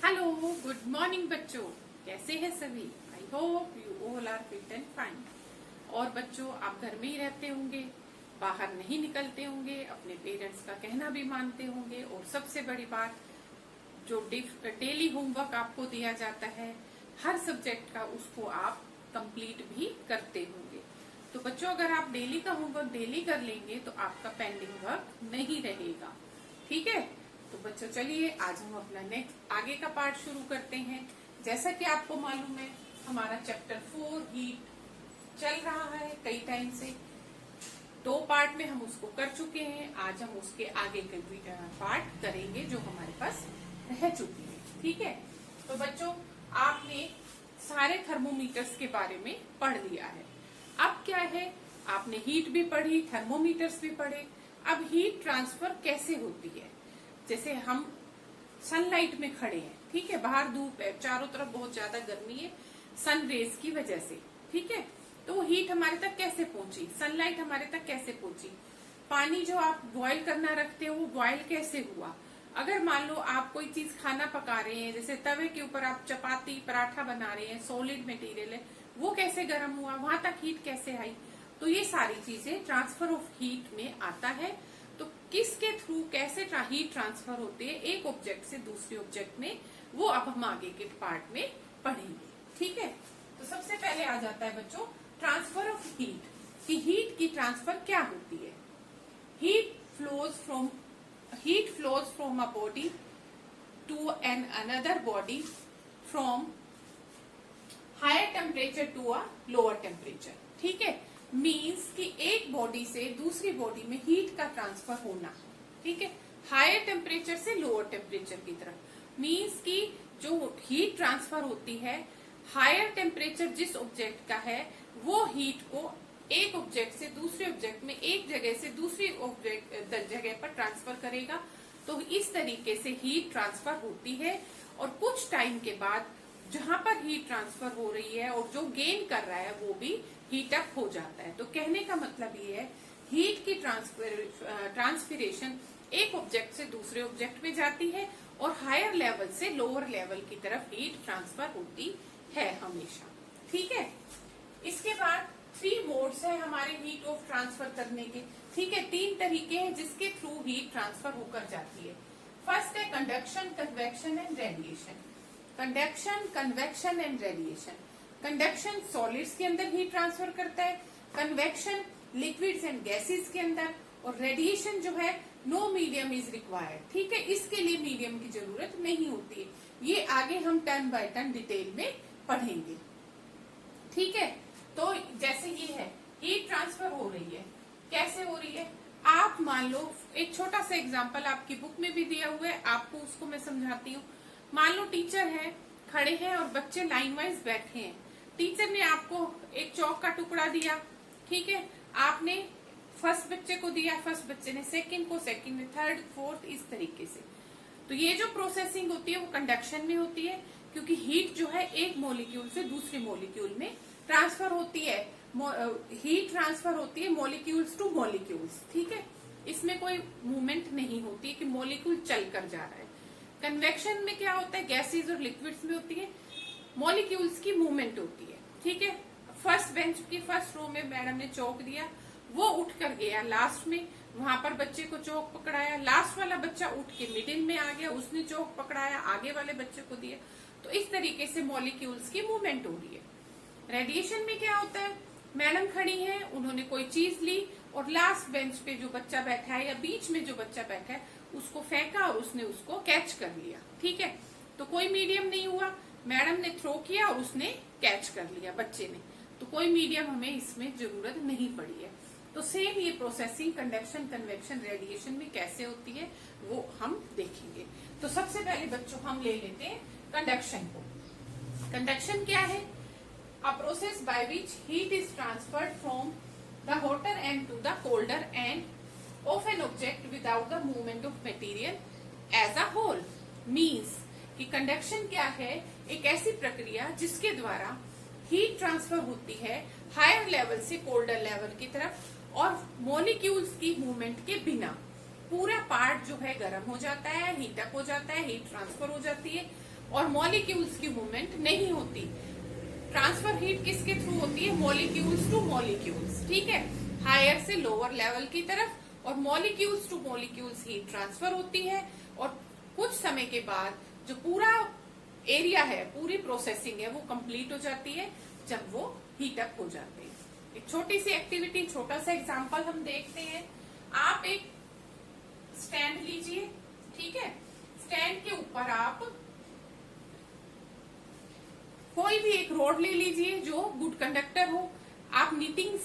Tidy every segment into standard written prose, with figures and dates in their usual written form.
Hello, good morning बच्चों। कैसे हैं सभी? I hope you all are fit and fine. और बच्चों, आप घर में ही रहते होंगे, बाहर नहीं निकलते होंगे, अपने पेरेंट्स का कहना भी मानते होंगे, और सबसे बड़ी बात, जो डेली होमवर्क आपको दिया जाता है हर सब्जेक्ट का, उसको आप कंप्लीट भी करते होंगे। तो बच्चों, अगर आप डेली का होमवर्क डेली कर लेंगे तो आपका पेंडिंग वर्क नहीं रहेगा। ठीक है? तो बच्चों चलिए, आज हम अपना नेक्स्ट आगे का पार्ट शुरू करते हैं। जैसा कि आपको मालूम है, हमारा चैप्टर 4 हीट चल रहा है कई टाइम से। 2 पार्ट में हम उसको कर चुके हैं। आज हम उसके आगे के पार्ट करेंगे जो हमारे पास रह चुकी है। ठीक है? तो बच्चों, आपने सारे थर्मोमीटर्स के बारे में पढ़ लिया है। अब क्या है, आपने हीट भी पढ़ी, थर्मोमीटर्स भी पढ़े। अब हीट ट्रांसफर कैसे होती है? जैसे हम सनलाइट में खड़े हैं, ठीक है, बाहर धूप है, चारों तरफ बहुत ज्यादा गर्मी है सन रेज की वजह से, ठीक है, तो वो हीट हमारे तक कैसे पहुंची, सनलाइट हमारे तक कैसे पहुंची? पानी जो आप बॉयल करना रखते हो वो बॉयल कैसे हुआ? अगर मान लो आप कोई चीज खाना पका रहे हैं, जैसे तवे के ऊपर आप चपाती पराठा बना रहे हैं, सॉलिड मटेरियल है, वो कैसे गर्म हुआ, वहां तक हीट कैसे आई? तो ये सारी चीजें ट्रांसफर ऑफ हीट में आता है। तो किसके थ्रू कैसे हीट ट्रांसफर होती है एक ऑब्जेक्ट से दूसरे ऑब्जेक्ट में, वो अब हम आगे के पार्ट में पढ़ेंगे। ठीक है? तो सबसे पहले आ जाता है बच्चों ट्रांसफर ऑफ हीट, कि हीट की ट्रांसफर क्या होती है। Heat flows from a body to an another body from higher temperature to a lower temperature. ठीक है? मीन्स कि एक बॉडी से दूसरी बॉडी में हीट का ट्रांसफर होना। ठीक है? हायर टेम्परेचर से लोअर टेम्परेचर की तरफ। मीन्स कि जो हीट ट्रांसफर होती है, हायर टेम्परेचर जिस ऑब्जेक्ट का है वो हीट को एक ऑब्जेक्ट से दूसरे ऑब्जेक्ट में, एक जगह से दूसरी जगह पर ट्रांसफर करेगा। तो इस तरीके से हीट ट्रांसफर होती है। और कुछ टाइम के बाद जहां पर हीट ट्रांसफर हो रही है और जो गेन कर रहा है वो भी हीट अप हो जाता है। तो कहने का मतलब ये है, हीट की ट्रांसफिरेशन एक ऑब्जेक्ट से दूसरे ऑब्जेक्ट में जाती है और हायर लेवल से लोअर लेवल की तरफ हीट ट्रांसफर होती है हमेशा। ठीक है? इसके बाद 3 मोड्स है हमारे हीट ऑफ ट्रांसफर करने के। ठीक है? 3 तरीके हैं जिसके थ्रू हीट ट्रांसफर होकर जाती है। फर्स्ट है conduction, convection and radiation. Conduction, convection and radiation. Conduction solids के अंदर हीट ट्रांसफर करता है, कन्वेक्शन लिक्विड्स एंड गैसेस के अंदर, और रेडिएशन जो है नो मीडियम इज रिक्वायर्ड। ठीक है? इसके लिए मीडियम की जरूरत नहीं होती है। ये आगे हम टर्न बाय टर्न डिटेल में पढ़ेंगे। ठीक है? तो जैसे ये है, हीट ट्रांसफर हो रही है, कैसे हो रही है? आप मान लो, एक छोटा सा एग्जाम्पल आपकी बुक में भी दिया हुआ है, आपको उसको मैं समझाती हूँ। मान लो टीचर है, खड़े हैं और बच्चे लाइन वाइज बैठे हैं। टीचर ने आपको एक चौक का टुकड़ा दिया, ठीक है, आपने फर्स्ट बच्चे को दिया, फर्स्ट बच्चे ने सेकंड को, सेकंड ने थर्ड, फोर्थ, इस तरीके से। तो ये जो प्रोसेसिंग होती है वो कंडक्शन में होती है, क्योंकि हीट जो है एक मॉलिक्यूल से दूसरे मॉलिक्यूल में ट्रांसफर होती है। हीट ट्रांसफर होती है मॉलिक्यूल्स टू मॉलिक्यूल्स। ठीक है? इसमें कोई मूवमेंट नहीं होती है कि मॉलिक्यूल चल कर जा रहा है। कन्वेक्शन में क्या होता है, गैसेज और लिक्विड्स में होती है, मॉलिक्यूल्स की मूवमेंट होती है। ठीक है? फर्स्ट बेंच की फर्स्ट रो में मैडम ने चौक दिया, वो उठ कर गया लास्ट में, वहां पर बच्चे को चौक पकड़ाया, लास्ट वाला बच्चा उठ के मिडिल में आ गया, उसने चौक पकड़ाया, आगे वाले बच्चे को दिया। तो इस तरीके से मॉलिक्यूल्स की मूवमेंट हो रही है। रेडिएशन में क्या होता है, मैडम खड़ी है, उन्होंने कोई चीज ली और लास्ट बेंच पे जो बच्चा बैठा है या बीच में जो बच्चा बैठा है उसको फेंका और उसने उसको कैच कर लिया। ठीक है? तो कोई मीडियम नहीं हुआ, मैडम ने थ्रो किया और उसने कैच कर लिया बच्चे ने, तो कोई मीडियम हमें इसमें जरूरत नहीं पड़ी है। तो सेम ये प्रोसेसिंग कंडक्शन, कन्वेक्शन, रेडिएशन में कैसे होती है वो हम देखेंगे। तो सबसे पहले बच्चों हम ले लेते हैं कंडक्शन को। कंडक्शन क्या है? A process by which heat is transferred from the hotter end to the colder end of an object without the movement of material as a whole. Means कि कंडक्शन क्या है? एक ऐसी प्रक्रिया जिसके द्वारा हीट ट्रांसफर होती है हायर लेवल से कोल्डर लेवल की तरफ, और मॉलिक्यूल्स की मूवमेंट के बिना पूरा पार्ट जो है गर्म हो जाता है, हीट अप हो जाता है, हीट ट्रांसफर हो जाती है, और मॉलिक्यूल्स की मूवमेंट नहीं होती। ट्रांसफर हीट किसके थ्रू होती है? मॉलिक्यूल्स टू मॉलिक्यूल्स, ठीक है, हायर से लोअर लेवल की तरफ, और molecules two molecules heat transfer होती है। और कुछ समय के बाद जो पूरा एरिया है, पूरी प्रोसेसिंग है, वो कंप्लीट हो जाती है जब वो हीट अप हो जाते हैं। एक छोटी सी एक्टिविटी, छोटा सा एग्जांपल हम देखते हैं। आप एक स्टैंड लीजिए, ठीक है, स्टैंड के ऊपर आप कोई भी एक रॉड ले लीजिए जो गुड कंडक्टर हो। आप नीटिंग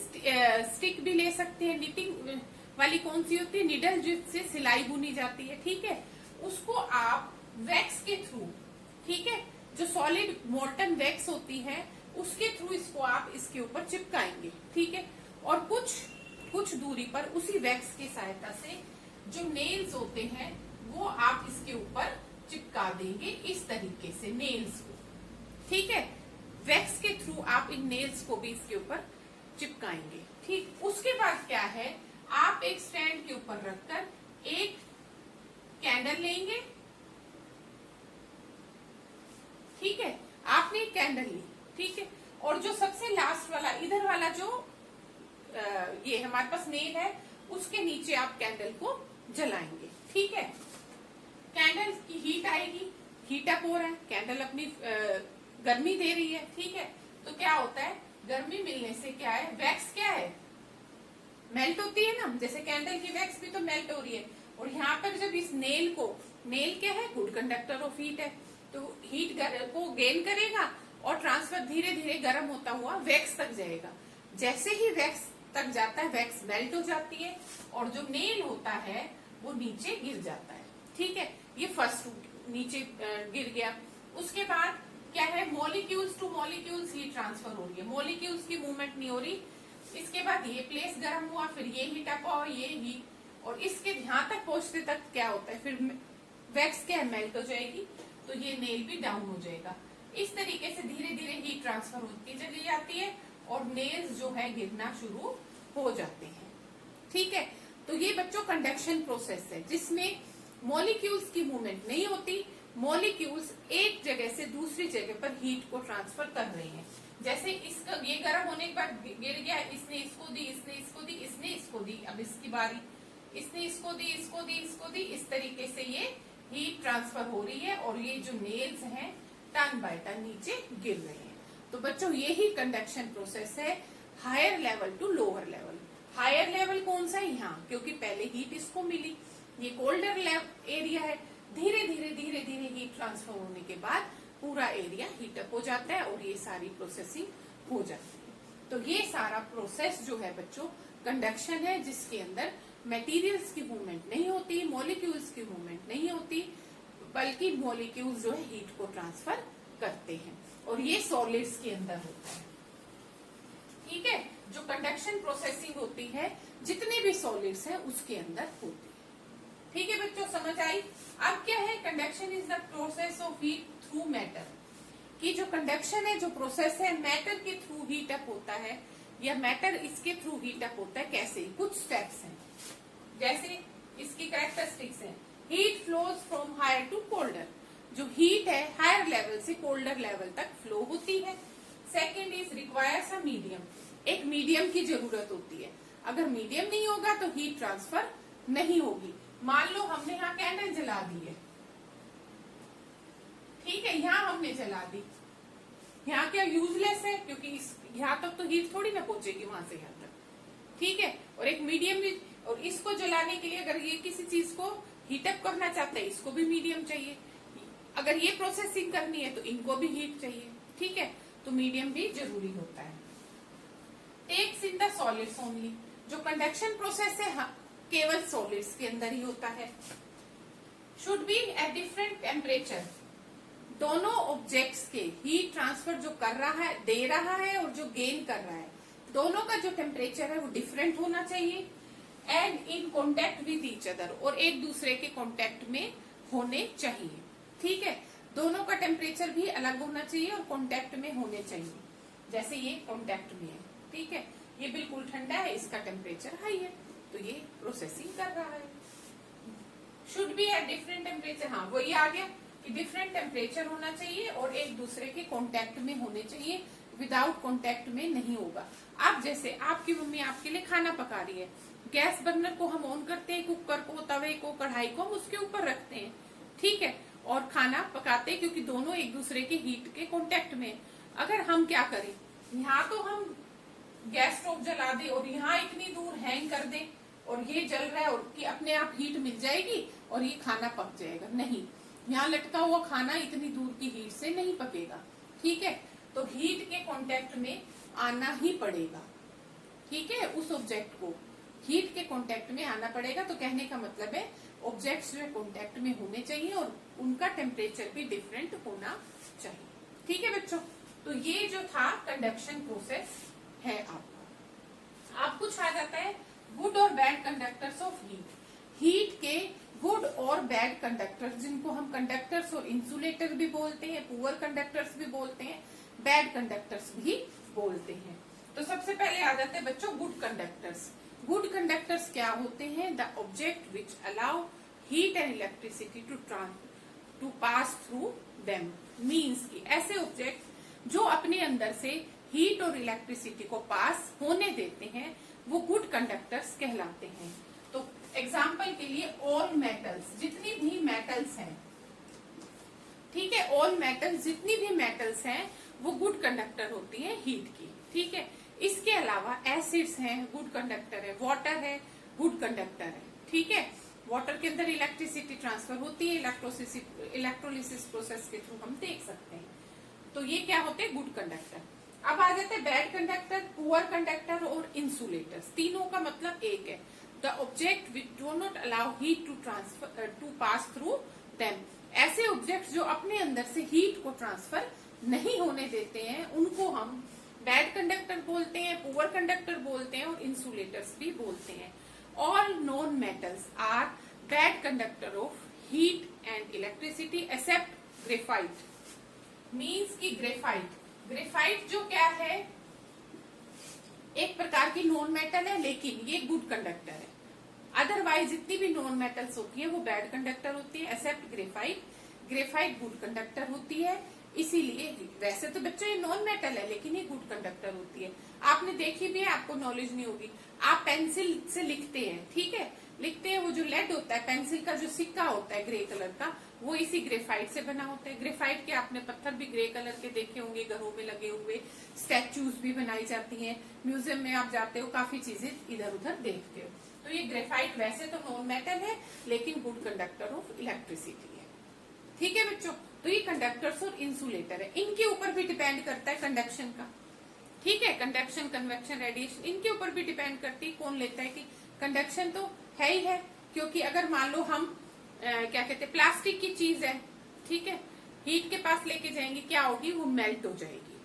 स्टिक भी ले सकते हैं। नीटिंग वाली कौन सी होती है? निडल, जिससे सिलाई बुनी जाती है, ठीक है। उसको आप वैक्स के थ्रू, ठीक है, जो सॉलिड मोल्टन वैक्स होती है उसके थ्रू इसको आप इसके ऊपर चिपकाएंगे, ठीक है। और कुछ दूरी पर उसी वैक्स की सहायता से जो नेल्स होते हैं वो आप इसके ऊपर चिपका देंगे, इस तरीके से नेल्स को, ठीक है। वैक्स के थ्रू आप इन नेल्स को भी इसके ऊपर चिपकाएंगे, ठीक। उसके बाद क्या है, आप एक स्टैंड के ऊपर रखकर एक कैंडल लेंगे, ठीक है। आपने एक कैंडल ली, ठीक है, और जो सबसे लास्ट वाला इधर वाला जो ये हमारे पास नेल है, उसके नीचे आप कैंडल को जलाएंगे, ठीक है। कैंडल की हीट आएगी, हीट अप हो रहा है, कैंडल अपनी गर्मी दे रही है, ठीक है। तो क्या होता है, गर्मी मिलने से क्या है, वैक्स क्या है, मेल्ट होती है ना, जैसे कैंडल की वैक्स भी तो मेल्ट हो रही है। और यहाँ पर जब इस नेल को, नेल क्या है, गुड कंडक्टर ऑफ हीट है, तो हीट को गेन करेगा और ट्रांसफर धीरे धीरे गर्म होता हुआ वैक्स तक जाएगा। जैसे ही वैक्स तक जाता है, वैक्स मेल्ट हो जाती है और जो नेल होता है वो नीचे गिर जाता है, ठीक है। ये फर्स्ट नीचे गिर गया। उसके बाद क्या है, molecules two molecules heat transfer हो रही है, मॉलिक्यूल्स की मूवमेंट नहीं हो रही। इसके बाद ये प्लेस गर्म हुआ, फिर ये हीट अप हुआ, ये हीट, और इसके यहाँ तक पहुंचते तक क्या होता है, फिर वैक्स क्या मेल्ट हो जाएगी, तो ये नेल भी डाउन हो जाएगा। इस तरीके से धीरे धीरे हीट ट्रांसफर होती चली जाती है और नेल्स जो है गिरना शुरू हो जाते हैं, ठीक है। तो ये बच्चों कंडक्शन प्रोसेस है जिसमें मॉलिक्यूल्स की मूवमेंट नहीं होती, मॉलिक्यूल्स एक जगह से दूसरी जगह पर हीट को ट्रांसफर कर रहे हैं। जैसे इसका ये गर्म होने के बाद गिर गया, इसने इसको दी, इसने इसको दी, इसने इसको दी, अब इसकी बारी, इसने इसको दी, इसको दी, इसको दी, इस तरीके से ये हीट ट्रांसफर हो रही है और ये जो नेल्स हैं टर्न बाय टर्न नीचे गिर रहे हैं। तो बच्चों यही कंडक्शन प्रोसेस है, higher level to lower level. Higher level कौन सा है, यहाँ, क्योंकि पहले हीट इसको मिली, ये कोल्डर एरिया है, धीरे धीरे धीरे धीरे हीट ट्रांसफर होने के बाद पूरा एरिया हीट अप हो जाता है और ये सारी प्रोसेसिंग हो जाती है। तो ये सारा प्रोसेस जो है बच्चों कंडक्शन है, जिसके अंदर मटेरियल्स की मूवमेंट नहीं होती, मॉलिक्यूल्स की मूवमेंट नहीं होती, बल्कि मॉलिक्यूल्स जो है हीट को ट्रांसफर करते हैं, और ये सॉलिड्स के अंदर होता है, ठीक है। जो कंडक्शन प्रोसेसिंग होती है जितने भी सॉलिड्स हैं उसके अंदर होती है, ठीक है बच्चों, समझ आई। अब क्या है, conduction is the process of heat through matter, कि जो कंडक्शन है, जो प्रोसेस है, मैटर के थ्रू हीट अप होता है या मैटर इसके थ्रू हीट अप होता है। कैसे, कुछ स्टेप्स हैं, जैसे इसकी कैरेक्टरिस्टिक्स हैं, heat flows from higher to colder, जो हीट है हायर लेवल से कोल्डर लेवल तक फ्लो होती है। Second is requires a medium, एक मीडियम की जरूरत होती है, अगर मीडियम नहीं होगा तो हीट ट्रांसफर नहीं होगी। मान लो हमने यहाँ कैंडल जला दी है, ठीक है, यहाँ हमने जला दी, यहाँ क्या यूजलेस है, क्योंकि यहाँ तक तो हीट थोड़ी ना पहुंचेगी वहां से यहाँ तक, ठीक है। और एक मीडियम भी, और इसको जलाने के लिए अगर ये किसी चीज को हीटअप करना चाहते हैं, इसको भी मीडियम चाहिए, अगर ये प्रोसेसिंग करनी है तो इनको भी हीट चाहिए, ठीक है, तो मीडियम भी जरूरी होता है। Takes in the solids only, जो कंडक्शन प्रोसेस है केवल सॉलिड्स के अंदर ही होता है। Should be at different temperature, दोनों ऑब्जेक्ट्स के हीट ट्रांसफर जो कर रहा है, दे रहा है, और जो गेन कर रहा है, दोनों का जो टेम्परेचर है वो डिफरेंट होना चाहिए। And in contact with each other, और एक दूसरे के कॉन्टेक्ट में होने चाहिए, ठीक है। दोनों का टेम्परेचर भी अलग होना चाहिए और कॉन्टेक्ट में होने चाहिए। जैसे ये कॉन्टेक्ट में है, ठीक है, ये बिल्कुल ठंडा है, इसका टेम्परेचर हाई है, तो ये प्रोसेसिंग कर रहा है। Should be at different temperature, हाँ वही आ गया, कि डिफरेंट टेम्परेचर होना चाहिए और एक दूसरे के कांटेक्ट में होने चाहिए, विदाउट कांटेक्ट में नहीं होगा। अब जैसे आपकी मम्मी आपके लिए खाना पका रही है, गैस बर्नर को हम ऑन करते हैं, कुकर को, तवे को, कढ़ाई को हम उसके ऊपर रखते हैं, ठीक है, और खाना पकाते हैं क्योंकि दोनों एक दूसरे के हीट के कांटेक्ट में। अगर हम क्या करें, यहाँ तो हम गैस स्टोव जला दे और यहाँ इतनी दूर हैंग कर दे और ये जल रहा है और कि अपने आप हीट मिल जाएगी और ये खाना पक जाएगा, नहीं, यहाँ लटका हुआ खाना इतनी दूर की हीट से नहीं पकेगा, ठीक है। तो हीट के कांटेक्ट में आना ही पड़ेगा, ठीक है, उस ऑब्जेक्ट को हीट के कांटेक्ट में आना पड़ेगा। तो कहने का मतलब है ऑब्जेक्ट्स जो कांटेक्ट में होने चाहिए और उनका टेम्परेचर भी डिफरेंट होना चाहिए, ठीक है बच्चों। तो ये जो था कंडक्शन प्रोसेस है आपका। अब कुछ आ जाता है गुड और bad conductors of heat. Heat के गुड और बैड कंडक्टर्स, जिनको हम कंडक्टर्स और इंसुलेटर भी बोलते हैं, पुअर कंडक्टर्स भी बोलते हैं, बैड कंडक्टर्स भी बोलते हैं। तो सबसे पहले आ जाते हैं बच्चों गुड कंडक्टर्स। गुड कंडक्टर्स क्या होते हैं? The object which allow heat and electricity to pass through them. Means की ऐसे ऑब्जेक्ट जो अपने अंदर से हीट और इलेक्ट्रिसिटी को पास होने देते हैं, वो गुड कंडक्टर्स कहलाते हैं। तो एग्जाम्पल के लिए ऑल मेटल्स, जितनी भी मेटल्स हैं, ठीक है, ऑल मेटल्स, जितनी भी मेटल्स हैं वो गुड कंडक्टर होती है हीट की, ठीक है। इसके अलावा एसिड्स हैं, गुड कंडक्टर है, वाटर है, गुड कंडक्टर है, ठीक है। वाटर के अंदर इलेक्ट्रिसिटी ट्रांसफर होती है, इलेक्ट्रोलिसिस प्रोसेस के थ्रू हम देख सकते हैं। तो ये क्या होते हैं? Good conductor. अब आ जाते हैं बैड कंडक्टर, पुअर कंडक्टर और इंसुलेटर्स। तीनों का मतलब एक है, the object which do not allow heat to pass through them. ऐसे ऑब्जेक्ट जो अपने अंदर से हीट को ट्रांसफर नहीं होने देते हैं, उनको हम बैड कंडक्टर बोलते हैं, पुअर कंडक्टर बोलते हैं और इंसुलेटर्स भी बोलते हैं। All non metals are bad conductor of heat and electricity except graphite. Means की ग्रेफाइट जो क्या है, एक प्रकार की नॉन मेटल है लेकिन ये गुड कंडक्टर है। अदरवाइज जितनी भी नॉन मेटल्स होती है वो बैड कंडक्टर होती है, एक्सेप्ट ग्रेफाइट गुड कंडक्टर होती है। इसीलिए वैसे तो बच्चों ये नॉन मेटल है लेकिन ये गुड कंडक्टर होती है। आपने देखी भी है, आपको नॉलेज नहीं होगी। आप पेंसिल से लिखते हैं, ठीक है, लिखते हैं, वो जो लेड होता है, पेंसिल का जो सिक्का होता है ग्रे कलर का, वो इसी ग्रेफाइट से बना होता है। ग्रेफाइट के आपने पत्थर भी ग्रे कलर के देखे होंगे, घरों में लगे हुए, स्टैचूज भी बनाई जाती हैं, म्यूजियम में आप जाते हो, काफी चीजें इधर उधर देखते हो। तो ये ग्रेफाइट वैसे तो नॉन मेटल है लेकिन गुड कंडक्टर ऑफ इलेक्ट्रिसिटी है, ठीक है बच्चों। तो ये कंडक्टर्स और इंसुलेटर है, इनके ऊपर भी डिपेंड करता है कंडक्शन का, ठीक है। कंडक्शन, कन्वेक्शन, रेडिएशन, इनके ऊपर भी डिपेंड करती है कौन लेता है। कि कंडक्शन तो है ही है, क्योंकि अगर मान लो हम क्या कहते हैं, प्लास्टिक की चीज है, ठीक है, हीट के पास लेके जाएंगे, क्या होगी? वो मेल्ट हो जाएगी,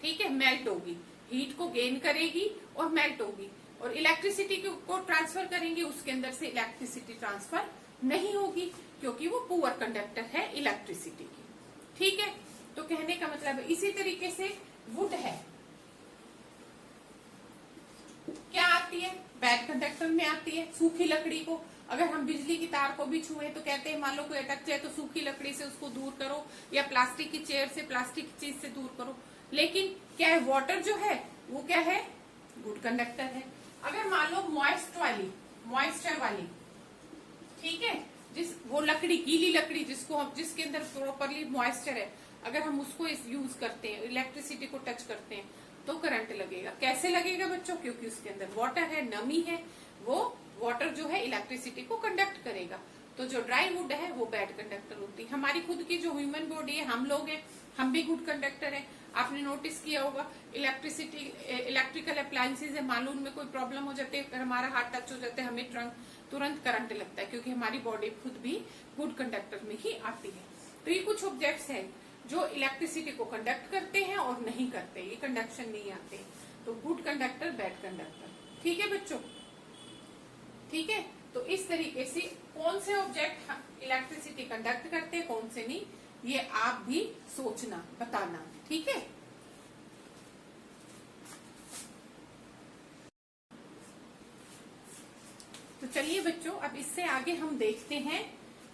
ठीक है, मेल्ट होगी, हीट को गेन करेगी और मेल्ट होगी। और इलेक्ट्रिसिटी को ट्रांसफर करेंगे, उसके अंदर से इलेक्ट्रिसिटी ट्रांसफर नहीं होगी क्योंकि वो पुअर कंडक्टर है इलेक्ट्रिसिटी की, ठीक है। तो कहने का मतलब इसी तरीके से वुड है, क्या आती है? बैड कंडक्टर में आती है। सूखी लकड़ी को अगर हम बिजली की तार को भी छुए तो कहते हैं मान लो कोई अटक जाए तो सूखी लकड़ी से उसको दूर करो, या प्लास्टिक की चेयर से, प्लास्टिक की चीज से दूर करो। लेकिन क्या है, वाटर जो है वो क्या है? गुड कंडक्टर है। अगर मान लो मॉइस्चर वाली, ठीक है, वो लकड़ी, गीली लकड़ी जिसके अंदर प्रॉपरली मॉइस्चर है, अगर हम उसको यूज करते हैं, इलेक्ट्रिसिटी को टच करते हैं तो करंट लगेगा। कैसे लगेगा बच्चों? क्योंकि उसके अंदर वाटर है, नमी है, वो वाटर जो है इलेक्ट्रिसिटी को कंडक्ट करेगा। तो जो ड्राई वुड है वो बैड कंडक्टर होती है। हमारी खुद की जो ह्यूमन बॉडी है, हम लोग हैं, हम भी गुड कंडक्टर है। आपने नोटिस किया होगा, इलेक्ट्रिकल अप्लायंसेज है, मान लो उनमें कोई प्रॉब्लम हो जाती है, अगर हमारा हाथ टच हो जाता है, हमें तुरंत करंट लगता है, क्योंकि हमारी बॉडी खुद भी गुड कंडक्टर में ही आती है। तो ये कुछ ऑब्जेक्ट्स हैं जो इलेक्ट्रिसिटी को कंडक्ट करते हैं और नहीं करते, ये कंडक्शन नहीं आते। तो गुड कंडक्टर, बैड कंडक्टर, ठीक है बच्चों, ठीक है। तो इस तरीके से कौन से ऑब्जेक्ट इलेक्ट्रिसिटी कंडक्ट करते हैं, कौन से नहीं, ये आप भी सोचना, बताना, ठीक है। तो चलिए बच्चों, अब इससे आगे हम देखते हैं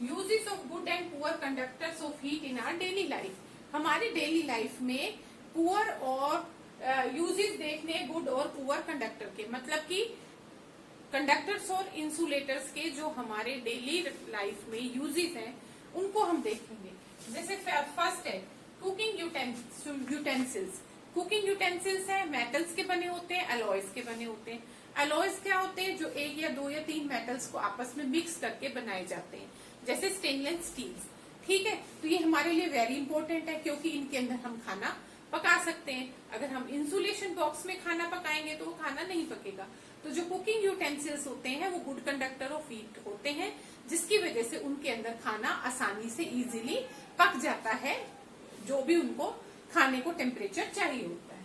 uses of good and poor conductors of heat in our daily life. हमारी डेली लाइफ में पुअर और यूजेस देखने गुड और पुअर कंडक्टर के, मतलब कि कंडक्टर्स और इंसुलेटर्स के जो हमारे डेली लाइफ में यूजेस हैं उनको हम देखेंगे। जैसे फर्स्ट है कुकिंग यूटेंसिल्स। कुकिंग यूटेंसिल्स है मेटल्स के बने होते हैं, अलॉयज के बने होते हैं। अलॉयज क्या होते हैं? जो एक या दो या तीन मेटल्स को आपस में मिक्स करके बनाए जाते हैं, जैसे स्टेनलेस स्टील्स। ठीक है, तो ये हमारे लिए वेरी इंपॉर्टेंट है क्योंकि इनके अंदर हम खाना पका सकते हैं। अगर हम इंसुलेशन बॉक्स में खाना पकाएंगे तो वो खाना नहीं पकेगा। तो जो कुकिंग यूटेंसिल्स होते हैं वो गुड कंडक्टर ऑफ हीट होते हैं, जिसकी वजह से उनके अंदर खाना आसानी से इजीली पक जाता है, जो भी उनको खाने को टेम्परेचर चाहिए होता है।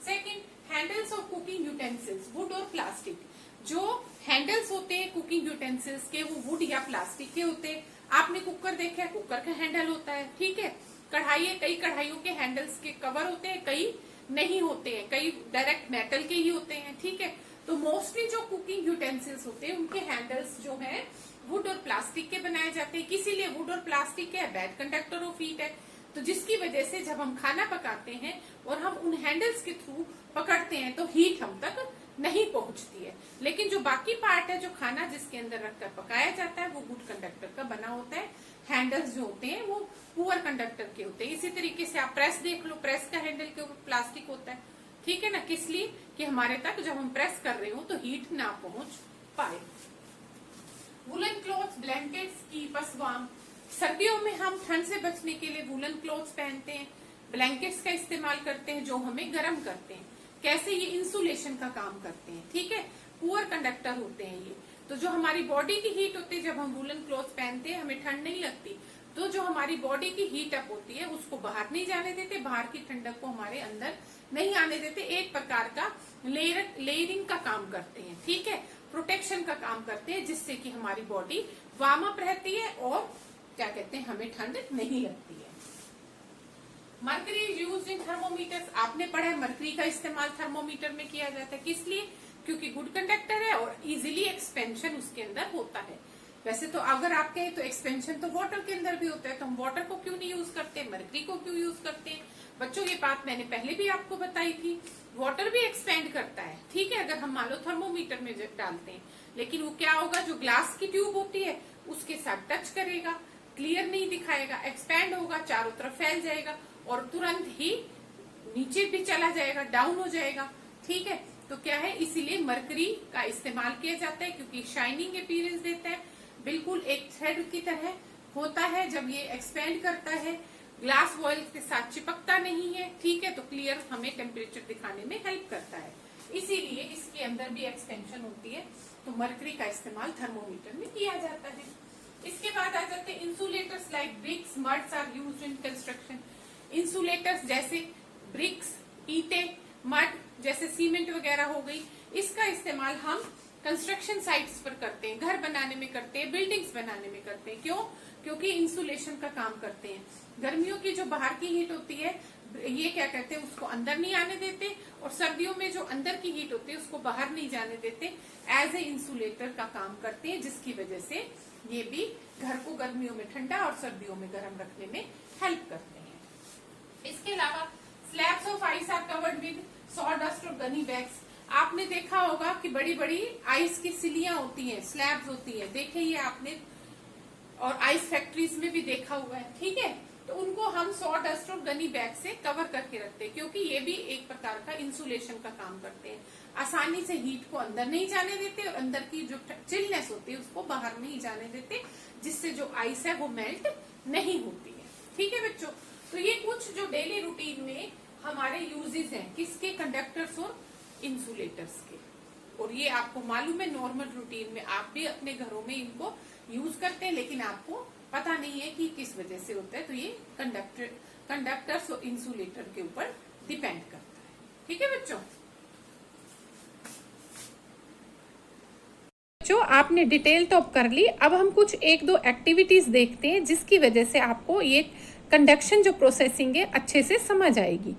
Second, handles of cooking utensils, would और प्लास्टिक। जो हैंडल्स होते हैं कुकिंग यूटेंसिल्स के वो वुड या प्लास्टिक के होते हैं। आपने कुकर देखा है, कुकर का हैंडल होता है। ठीक है, कढ़ाई, कई कढ़ाइयों के हैंडल्स के कवर होते हैं, कई नहीं होते हैं, कई डायरेक्ट मेटल के ही होते हैं। ठीक है, तो मोस्टली जो कुकिंग यूटेंसिल्स होते हैं उनके हैंडल्स जो है वुड और प्लास्टिक के बनाए जाते हैं। इसीलिए वुड और प्लास्टिक क्या है? बैड कंडक्टर ऑफ हीट है। तो जिसकी वजह से जब हम खाना पकाते हैं और हम उन हैंडल्स के थ्रू पकड़ते हैं तो हीट हम तक नहीं पहुंचती है। लेकिन जो बाकी पार्ट है, जो खाना जिसके अंदर रखकर पकाया जाता है, वो गुड कंडक्टर का बना होता है। हैंडल्स जो होते हैं वो पुअर कंडक्टर के होते हैं। इसी तरीके से आप प्रेस देख लो, प्रेस का हैंडल के ऊपर प्लास्टिक होता है। ठीक है ना, किस लिए? कि हमारे तक जब हम प्रेस कर रहे हो तो हीट ना पहुंच पाए। Woollen clothes, blankets, keep us warm. सर्दियों में हम ठंड से बचने के लिए वुलन क्लॉथ्स पहनते हैं, ब्लैंकेट्स का इस्तेमाल करते हैं जो हमें गर्म करते हैं। कैसे? ये इंसुलेशन का काम करते हैं। ठीक है, पुअर कंडक्टर होते हैं ये। तो जो हमारी बॉडी की हीट होती है, जब हम वुलन क्लॉथ पहनते हैं हमें ठंड नहीं लगती, तो जो हमारी बॉडी की हीट अप होती है उसको बाहर नहीं जाने देते, बाहर की ठंडक को हमारे अंदर नहीं आने देते। एक प्रकार का लेयरिंग का काम करते हैं। ठीक है, प्रोटेक्शन का काम करते हैं, जिससे कि हमारी बॉडी वार्म अप रहती है और क्या कहते हैं, हमें ठंड नहीं लगती है। Mercury use in thermometers. आपने पढ़ा है मरकरी का इस्तेमाल थर्मोमीटर में किया जाता है। किस लिए? क्योंकि गुड कंडक्टर है और इजीली एक्सपेंशन उसके अंदर होता है। वैसे तो अगर आप कहें तो एक्सपेंशन तो वाटर के अंदर भी होता है, तो हम वाटर को क्यों नहीं यूज करते, मरकरी को क्यों यूज करते हैं? बच्चों, ये बात मैंने पहले भी आपको बताई थी। वाटर भी एक्सपेंड करता है। ठीक है, अगर हम मान लो थर्मोमीटर में डालते हैं, लेकिन वो क्या होगा, जो ग्लास की ट्यूब होती है उसके साथ टच करेगा, क्लियर नहीं दिखाएगा, एक्सपैंड होगा, चारों तरफ फैल जाएगा और तुरंत ही नीचे भी चला जाएगा, डाउन हो जाएगा। ठीक है, तो क्या है, इसीलिए मरकरी का इस्तेमाल किया जाता है क्योंकि शाइनिंग अपीयरेंस देता है, बिल्कुल एक थ्रेड की तरह होता है। जब ये एक्सपेंड करता है, ग्लास वॉयल के साथ चिपकता नहीं है। ठीक है, तो क्लियर हमें टेम्परेचर दिखाने में हेल्प करता है, इसीलिए इसके अंदर भी एक्सपेंशन होती है। तो मरकरी का इस्तेमाल थर्मोमीटर में किया जाता है। इसके बाद आ जाते हैं insulators like bricks, muds are used in construction. Insulators जैसे ब्रिक्स, ईंटे, मड जैसे सीमेंट वगैरह हो गई, इसका इस्तेमाल हम कंस्ट्रक्शन साइट्स पर करते हैं, घर बनाने में करते हैं, बिल्डिंग्स बनाने में करते हैं। क्यों? क्योंकि इंसुलेशन का काम करते हैं। गर्मियों की जो बाहर की हीट होती है, ये क्या कहते हैं, उसको अंदर नहीं आने देते, और सर्दियों में जो अंदर की हीट होती है उसको बाहर नहीं जाने देते। एज ए इंसुलेटर का काम करते हैं, जिसकी वजह से ये भी घर को गर्मियों में ठंडा और सर्दियों में गर्म रखने में हेल्प करते हैं। इसके अलावा slabs of ice are covered with sawdust और गनी बैग्स। आपने देखा होगा कि बड़ी बड़ी आइस की सिलियां होती हैं, स्लैब्स होती है, देखे ये आपने, और आइस फैक्ट्रीज में भी देखा हुआ है। ठीक है, तो उनको हम सॉडस्ट और गनी बैग से कवर करके रखते हैं, क्योंकि ये भी एक प्रकार का इंसुलेशन का काम करते हैं। आसानी से हीट को अंदर नहीं जाने देते और अंदर की जो चिलनेस होती है उसको बाहर नहीं जाने देते, जिससे जो आइस है वो मेल्ट नहीं होती है। ठीक है बच्चों, तो ये कुछ जो डेली रूटीन में हमारे यूजेस हैं, किसके, कंडक्टर्स और इंसुलेटर्स के। और ये आपको मालूम है, नॉर्मल रूटीन में आप भी अपने घरों में इनको यूज करते हैं, लेकिन आपको पता नहीं है कि किस वजह से होता है। तो ये कंडक्टर्स और इंसुलेटर के ऊपर डिपेंड करता है। ठीक है बच्चों, आपने डिटेल तो अब कर ली। अब हम कुछ एक दो एक्टिविटीज देखते हैं जिसकी वजह से आपको ये कंडक्शन जो प्रोसेसिंग है अच्छे से समझ आएगी।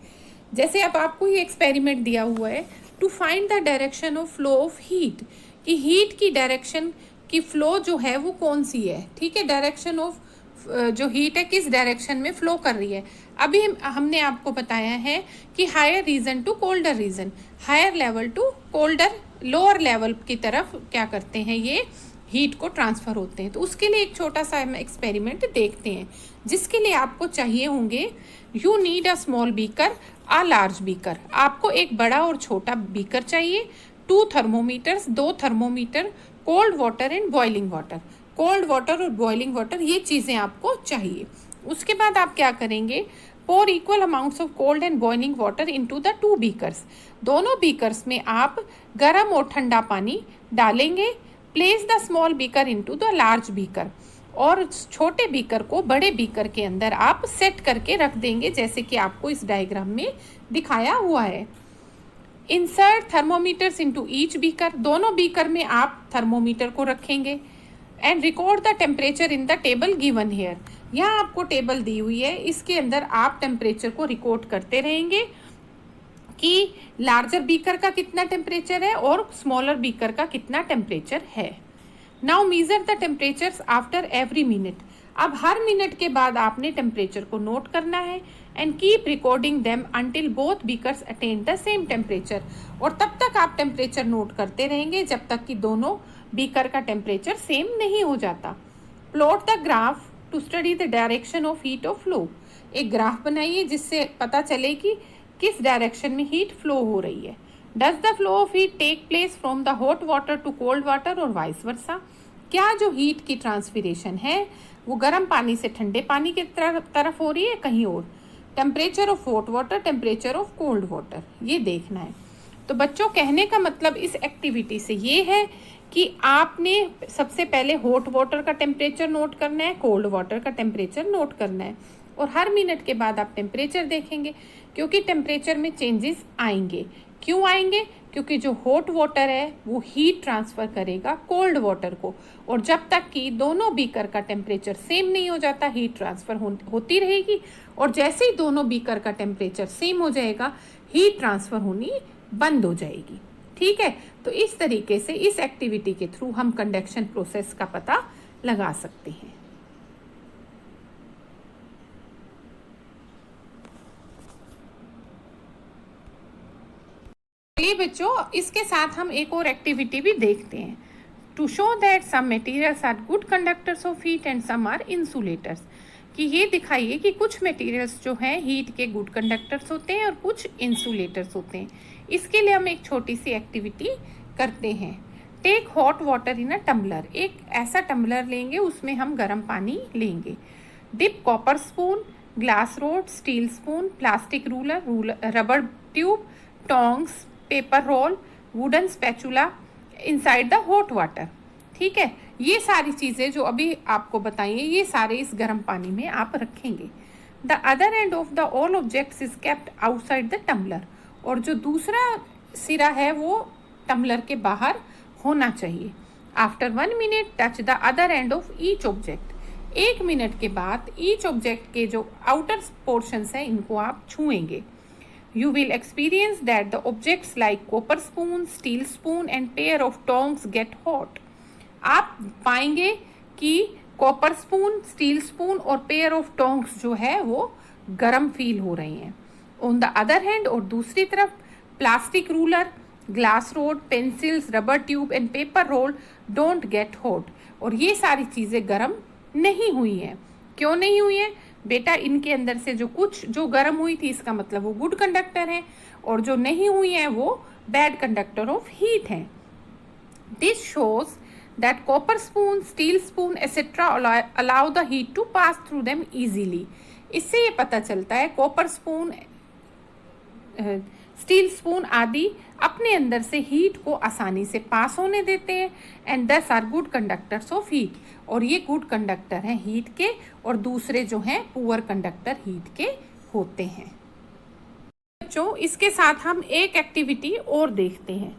जैसे अब आपको ये एक्सपेरिमेंट दिया हुआ है, to find the direction of flow of heat, कि हीट की डायरेक्शन की फ्लो जो है वो कौन सी है। ठीक है, डायरेक्शन ऑफ जो हीट है किस डायरेक्शन में फ्लो कर रही है। अभी हमने आपको बताया है कि higher region to colder region, higher level to colder, lower level की तरफ क्या करते हैं, ये हीट को ट्रांसफर होते हैं। तो उसके लिए एक छोटा सा हम एक्सपेरिमेंट देखते हैं, जिसके लिए आपको चाहिए होंगे, you need a small beaker, a large beaker. आपको एक बड़ा और छोटा बीकर चाहिए, 2 thermometers, 2 thermometer, cold water and boiling water. Cold water और बॉइलिंग वाटर, ये चीज़ें आपको चाहिए। उसके बाद आप क्या करेंगे, pour equal amounts of cold and boiling water into the 2 beakers. दोनों बीकर्स में आप गर्म और ठंडा पानी डालेंगे। Place the small beaker into the large beaker, और छोटे बीकर को बड़े बीकर के अंदर आप सेट करके रख देंगे, जैसे कि आपको इस डायग्राम में दिखाया हुआ है। Insert thermometers into each beaker, दोनों बीकर में आप थर्मोमीटर को रखेंगे। And record the temperature in the table given here. यहाँ आपको टेबल दी हुई है, इसके अंदर आप टेम्परेचर को रिकॉर्ड करते रहेंगे कि लार्जर बीकर का कितना टेम्परेचर है और स्मॉलर बीकर का कितना टेम्परेचर है। Now measure the temperatures after every minute. अब हर मिनट के बाद आपने टेम्परेचर को नोट करना है। And keep recording them until both beakers attain the same temperature. और तब तक आप टेम्परेचर नोट करते रहेंगे जब तक कि दोनों बीकर का टेम्परेचर सेम नहीं हो जाता। Plot the graph to study the direction of heat of flow. एक ग्राफ बनाइए जिससे पता चले कि किस डायरेक्शन में हीट फ्लो हो रही है। Does the flow of heat take place from the hot water to cold water और वाइस वर्सा। क्या जो हीट की ट्रांसफिरेशन है वो गर्म पानी से ठंडे पानी की तरफ हो रही है, कहीं और। Temperature of hot water, temperature of cold water, ये देखना है। तो बच्चों, कहने का मतलब इस एक्टिविटी से ये है कि आपने सबसे पहले हॉट वाटर का टेम्परेचर नोट करना है, कोल्ड वाटर का टेम्परेचर नोट करना है, और हर मिनट के बाद आप टेम्परेचर देखेंगे, क्योंकि टेम्परेचर में चेंजेस आएंगे। क्यों आएंगे? क्योंकि जो हॉट वाटर है वो हीट ट्रांसफर करेगा कोल्ड वाटर को, और जब तक कि दोनों बीकर का टेम्परेचर सेम नहीं हो जाता, हीट ट्रांसफर होती रहेगी। और जैसे ही दोनों बीकर का टेम्परेचर सेम हो जाएगा, हीट ट्रांसफर होनी बंद हो जाएगी। ठीक है, तो इस तरीके से इस एक्टिविटी के थ्रू हम कंडक्शन प्रोसेस का पता लगा सकते हैं। चलिए बच्चों, इसके साथ हम एक और एक्टिविटी भी देखते हैं। To show that some materials are good conductors of heat and some are insulators, कि ये दिखाइए कि कुछ मटेरियल्स जो हैं हीट के गुड कंडक्टर्स होते हैं और कुछ इंसुलेटर्स होते हैं। इसके लिए हम एक छोटी सी एक्टिविटी करते हैं। Take hot water in a tumbler. एक ऐसा टम्बलर लेंगे, उसमें हम गर्म पानी लेंगे। Dip copper spoon, glass rod, steel spoon, plastic ruler, rubber tube, tongs, paper roll, wooden spatula inside the hot water. ठीक है, ये सारी चीज़ें जो अभी आपको बताई हैं, ये सारे इस गर्म पानी में आप रखेंगे। The other end of the all objects is kept outside the tumbler. और जो दूसरा सिरा है वो टम्बलर के बाहर होना चाहिए। After 1 minute touch the other end of each object. 1 minute के बाद ईच ऑब्जेक्ट के जो आउटर पोर्शंस हैं इनको आप छुएंगे। You will experience that the objects like copper spoon, steel spoon and pair of tongs get hot. आप पाएंगे कि कॉपर स्पून, स्टील स्पून और पेयर ऑफ टोंग्स जो है वो गर्म फील हो रही हैं। ऑन द अदर हैंड, और दूसरी तरफ, plastic ruler, glass rod, pencils, rubber tube and paper roll don't get hot. और ये सारी चीज़ें गर्म नहीं हुई हैं। क्यों नहीं हुई हैं बेटा? इनके अंदर से जो गर्म हुई थी, इसका मतलब वो गुड कंडक्टर है, और जो नहीं हुई है वो बैड कंडक्टर ऑफ हीट है। This shows that copper spoon, steel spoon etcetera allow the heat to pass through them easily. इससे ये पता चलता है कॉपर स्पून, स्टील स्पून आदि अपने अंदर से हीट को आसानी से पास होने देते हैं, and these are good conductors of heat. और ये गुड कंडक्टर हैं हीट के, और दूसरे जो हैं पुअर कंडक्टर हीट के होते हैं। बच्चों, इसके साथ हम एक एक्टिविटी और देखते हैं।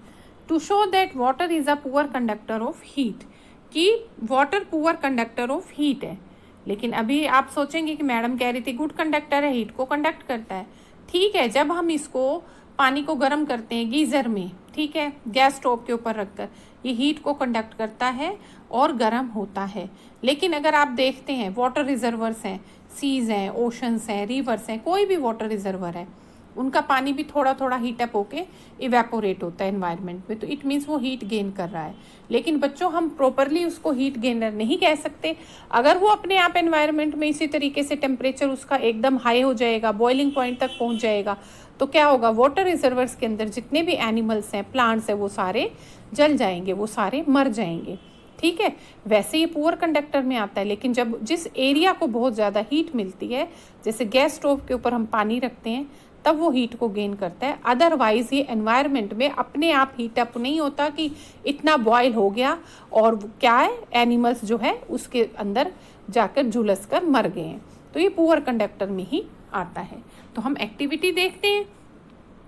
To show that water is a poor conductor of heat, कि water poor conductor of heat है। लेकिन अभी आप सोचेंगे कि मैडम कह रही थी गुड कंडक्टर है, हीट को कंडक्ट करता है। ठीक है, जब हम इसको पानी को गर्म करते हैं गीज़र में, ठीक है, गैस स्टोव के ऊपर रखकर, ये हीट को कंडक्ट करता है और गर्म होता है। लेकिन अगर आप देखते हैं वाटर रिजर्वर्स हैं, सीज हैं, ओशंस हैं, रिवर्स हैं, कोई भी वाटर रिजर्वर है, उनका पानी भी थोड़ा थोड़ा हीट अप होके इवेपोरेट होता है एनवायरनमेंट में, तो इट मीन्स वो हीट गेन कर रहा है। लेकिन बच्चों हम प्रॉपरली उसको हीट गेनर नहीं कह सकते। अगर वो अपने आप एनवायरनमेंट में इसी तरीके से टेम्परेचर उसका एकदम हाई हो जाएगा, बॉइलिंग पॉइंट तक पहुंच जाएगा, तो क्या होगा, वाटर रिजर्वर्स के अंदर जितने भी एनिमल्स हैं, प्लांट्स हैं, वो सारे जल जाएंगे, वो सारे मर जाएंगे। ठीक है, वैसे ये पुअर कंडक्टर में आता है। लेकिन जब जिस एरिया को बहुत ज़्यादा हीट मिलती है, जैसे गैस स्टोव के ऊपर हम पानी रखते हैं, तब वो हीट को गेन करता है। अदरवाइज ये एनवायरनमेंट में अपने आप हीट अप नहीं होता कि इतना बॉयल हो गया और क्या है, एनिमल्स जो है उसके अंदर जाकर झुलस कर मर गए हैं। तो ये पुअर कंडक्टर में ही आता है। तो हम एक्टिविटी देखते हैं।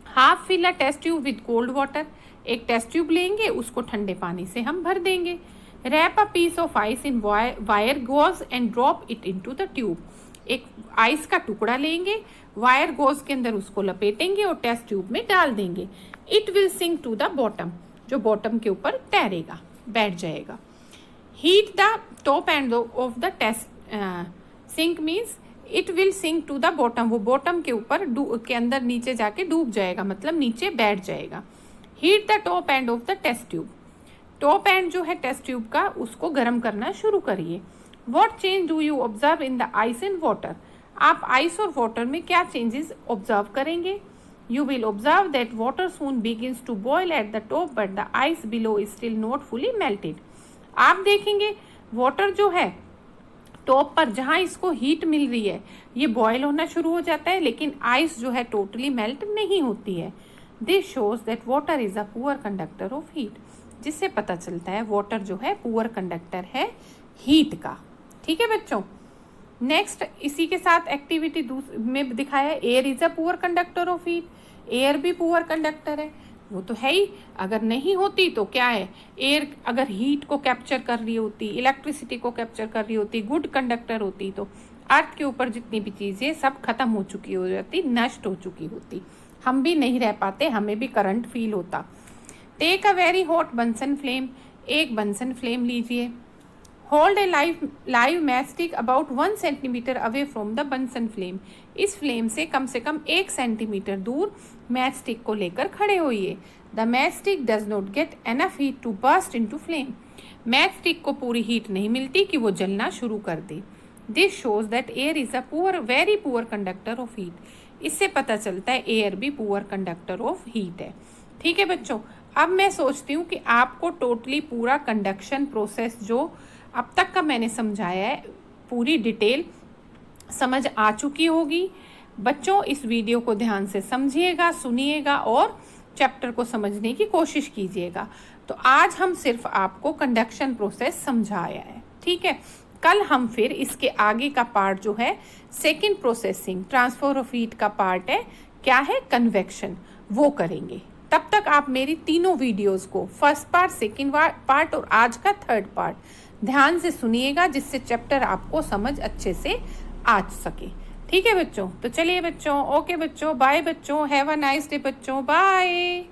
Half fill a test tube with cold water. एक टेस्ट ट्यूब लेंगे, उसको ठंडे पानी से हम भर देंगे। Wrap a piece of ice in wire gauze and drop it into the tube. एक आइस का टुकड़ा लेंगे, वायर गॉज के अंदर उसको लपेटेंगे और टेस्ट ट्यूब में डाल देंगे। It will sink to the bottom, जो बॉटम के ऊपर तैरेगा, बैठ जाएगा। Heat the top end of the test sink means it will sink to the bottom, वो बॉटम के ऊपर के अंदर नीचे जाके डूब जाएगा, मतलब नीचे बैठ जाएगा। Heat the top end of the test tube. Top end जो है टेस्ट ट्यूब का, उसको गर्म करना शुरू करिए। What change do you observe in the ice and water. आप आइस और वाटर में क्या चेंजेस ऑब्जर्व करेंगे। You will observe that water soon begins to boil at the top but the ice below is still not fully melted. आप देखेंगे water जो है top पर, जहाँ इसको हीट मिल रही है, ये बॉयल होना शुरू हो जाता है, लेकिन आइस जो है टोटली मेल्ट नहीं होती है। This shows that water is a poor conductor of heat, जिससे पता चलता है वाटर जो है पुअर कंडक्टर है हीट का। ठीक है बच्चों, नेक्स्ट इसी के साथ एक्टिविटी में दिखाया है, air is a poor conductor of heat. Air भी पुअर कंडक्टर है, वो तो है ही। अगर नहीं होती तो क्या है, एयर अगर हीट को कैप्चर कर रही होती, इलेक्ट्रिसिटी को कैप्चर कर रही होती, गुड कंडक्टर होती, तो अर्थ के ऊपर जितनी भी चीज़ें सब खत्म हो चुकी हो जाती, नष्ट हो चुकी होती, हम भी नहीं रह पाते, हमें भी करंट फील होता। Take a very hot Bunsen flame. एक बंसन फ्लेम लीजिए। Hold a live matchstick about 1 centimetre away from the Bunsen flame. इस फ्लेम से कम 1 सेंटीमीटर दूर मैच स्टिक को लेकर खड़े होइए। The matchstick does not get enough heat to burst into flame. Matchstick को पूरी हीट नहीं मिलती कि वो जलना शुरू कर दे। This shows that air is a very poor conductor of heat. इससे पता चलता है एयर भी पुअर कंडक्टर ऑफ हीट है। ठीक है बच्चों, अब मैं सोचती हूँ कि आपको टोटली पूरा कंडक्शन प्रोसेस जो अब तक का मैंने समझाया है, पूरी डिटेल समझ आ चुकी होगी। बच्चों इस वीडियो को ध्यान से समझिएगा, सुनिएगा और चैप्टर को समझने की कोशिश कीजिएगा। तो आज हम सिर्फ आपको कंडक्शन प्रोसेस समझाया है। ठीक है, कल हम फिर इसके आगे का पार्ट जो है second processing transfer of heat का पार्ट है, क्या है, कन्वेक्शन, वो करेंगे। तब तक आप मेरी तीनों वीडियोस को, फर्स्ट पार्ट, सेकंड पार्ट और आज का थर्ड पार्ट, ध्यान से सुनिएगा, जिससे चैप्टर आपको समझ अच्छे से आ सके। ठीक है बच्चों, तो चलिए बच्चों, ओके बच्चों, बाय बच्चों, हैव अ नाइस डे बच्चों, बाय।